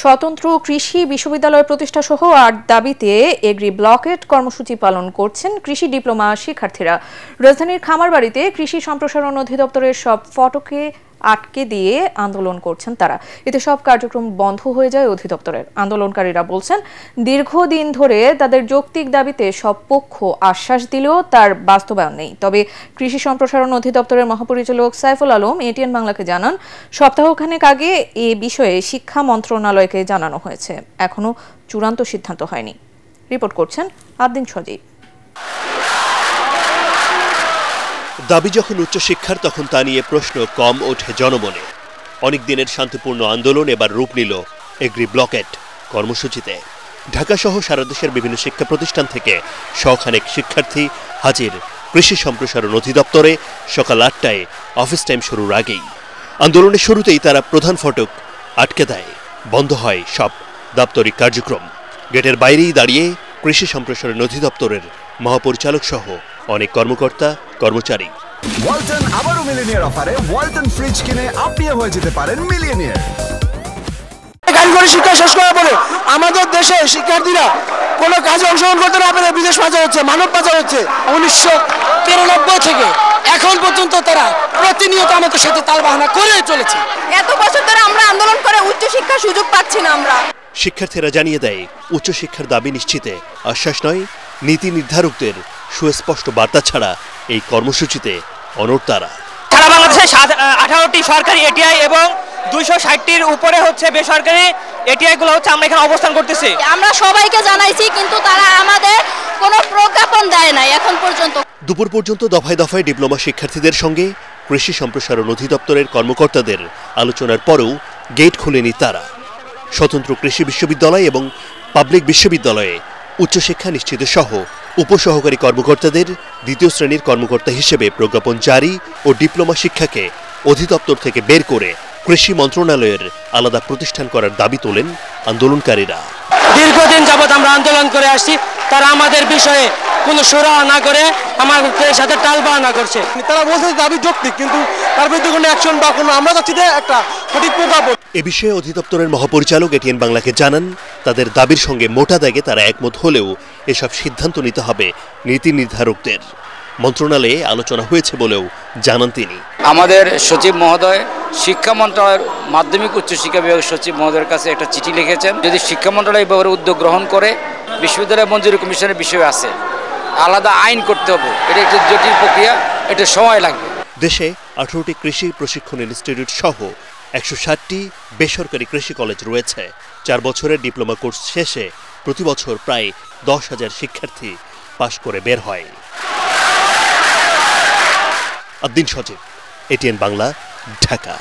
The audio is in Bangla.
স্বতন্ত্র কৃষি বিশ্ববিদ্যালয় প্রতিষ্ঠা সহ ৮ দাবিতে এগ্রি ব্লকেট কর্মসূচি পালন করছেন কৃষি ডিপ্লোমা শিক্ষার্থীরা। রাজধানীর খামারবাড়িতে কৃষি সম্প্রসারণ অধিদপ্তরের সব ফটকে আটকে দিয়ে আন্দোলন করছেন তারা। এতে সব কার্যক্রম বন্ধ হয়ে যায় অধিদপ্তরের। আন্দোলনকারীরা বলছেন, দীর্ঘদিন ধরে তাদের যৌক্তিক দাবিতে সব পক্ষ আশ্বাস দিলেও তার বাস্তবায়ন নেই। তবে কৃষি সম্প্রসারণ অধিদপ্তরের মহাপরিচালক সাইফুল আলম এটিএন বাংলাকে জানান, সপ্তাহখানেক আগে এ বিষয়ে শিক্ষা মন্ত্রণালয়কে জানানো হয়েছে, এখনো চূড়ান্ত সিদ্ধান্ত হয়নি। রিপোর্ট করছেন আবদিন সজীব। দাবি যখন উচ্চশিক্ষার, তখন তা নিয়ে প্রশ্ন কম ওঠে জনমনে। অনেক দিনের শান্তিপূর্ণ আন্দোলন এবার রূপ নিল এগ্রি ব্লকেট কর্মসূচিতে। ঢাকা সহ সারা দেশের বিভিন্ন শিক্ষা প্রতিষ্ঠান থেকে শখানেক শিক্ষার্থী হাজির কৃষি সম্প্রসারণ অধিদপ্তরে সকাল ৮টায় অফিস টাইম শুরুর আগেই। আন্দোলনের শুরুতেই তারা প্রধান ফটক আটকে দেয়, বন্ধ হয় সব দাপ্তরিক কার্যক্রম। গেটের বাইরেই দাঁড়িয়ে কৃষি সম্প্রসারণ অধিদপ্তরের মহাপরিচালক সহ অনেক কর্মকর্তা কর্মচারী। ওয়ালটন আবারও মিলিয়নিয়ার অফারে ওয়ালটন ফ্রিজ কিনে আপনিও হয়ে যেতে পারেন মিলিয়নিয়ার। কারিগরি শিক্ষা শেষ করার পরে আমাদের দেশে শিক্ষার্থীরা কোনো কাজে অংশগ্রহণ করতে না পেরে বিদেশ পাচার হচ্ছে, মানব পাচার হচ্ছে। 1993 থেকে এখন পর্যন্ত তারা প্রতিনিয়ত আমাদের সাথে তালবাহানা করে চলেছে। এত বছর ধরে আমরা আন্দোলন করে উচ্চশিক্ষার সুযোগ পাচ্ছি না। আমরা শিক্ষার্থীরা জানিয়ে দেয়, উচ্চশিক্ষার দাবি নিশ্চিতে আশ্বাস নয়, নীতি নির্ধারকদের সুস্পষ্ট বার্তা ছাড়া এই কর্মসূচিতে অনড় তারা। সারা বাংলাদেশে 18টি সরকারি এটিআই এবং 260টির উপরে হচ্ছে বেসরকারি এটিআই গুলো হচ্ছে আমরা এখানে অবস্থান করতেছি। আমরা সবাইকে জানাইছি, কিন্তু তারা আমাদের কোনো প্রজ্ঞাপন দেয় নাই এখন পর্যন্ত। দুপুর পর্যন্ত দফায় দফায় ডিপ্লোমা শিক্ষার্থীদের সঙ্গে কৃষি সম্প্রসারণ অধিদপ্তরের কর্মকর্তাদের আলোচনার পরেও গেট খুলেনি তারা। স্বতন্ত্র কৃষি বিশ্ববিদ্যালয় এবং পাবলিক বিশ্ববিদ্যালয়ে উচ্চশিক্ষা নিশ্চিত সহ উপসহকারী কর্মকর্তাদের দ্বিতীয় শ্রেণীর কর্মকর্তা হিসেবে প্রজ্ঞাপন জারি ও ডিপ্লোমা শিক্ষাকে অধিদপ্তর থেকে বের করে কৃষি মন্ত্রণালয়ের আলাদা প্রতিষ্ঠান করার দাবি তোলেন আন্দোলনকারীরা। দীর্ঘদিন যাবৎ আমরা আন্দোলন করে আসছি, তারা আমাদের বিষয়ে কোনো সুরাহা না করে আমাদের সাথে টালবাহানা করছে। তারা বলছে দাবি যৌক্তিক, কিন্তু তার বিরুদ্ধে কোনো অ্যাকশন বা কোনো আমরা চাচ্ছি একটা সঠিক প্রজ্ঞাপন। এ বিষয়ে অধিদপ্তরের মহাপরিচালক এটিএন বাংলাকে জানান, তাদের দাবির সঙ্গে মোটা দাগে তারা একমত হলেও এসব সিদ্ধান্ত নিতে হবে নীতি নির্ধারকদের। মন্ত্রণালয়ে আলোচনা হয়েছে বলেও জানান তিনি। আমাদের সচিব মহোদয় শিক্ষা মন্ত্রণালয়ের মাধ্যমিক উচ্চশিক্ষা বিভাগের সচিব মহোদয়ের কাছে একটা চিঠি লিখেছেন, যদি শিক্ষা মন্ত্রণালয় এই ব্যাপারে উদ্যোগ গ্রহণ করে বিশ্ববিদ্যালয় মঞ্জুরি কমিশনের বিষয় আছে, আলাদা আইন করতে হবে। এটা একটি জটিল প্রক্রিয়া, এটা সময় লাগবে। দেশে 18টি কৃষি প্রশিক্ষণ ইনস্টিটিউট সহ 160টি বেসরকারি কৃষি কলেজ রয়েছে। 4 বছরের ডিপ্লোমা কোর্স শেষে প্রতি বছর প্রায় 10,000 শিক্ষার্থী পাশ করে বের হয়। আবদিন সজীব, এটিএন বাংলা, ঢাকা।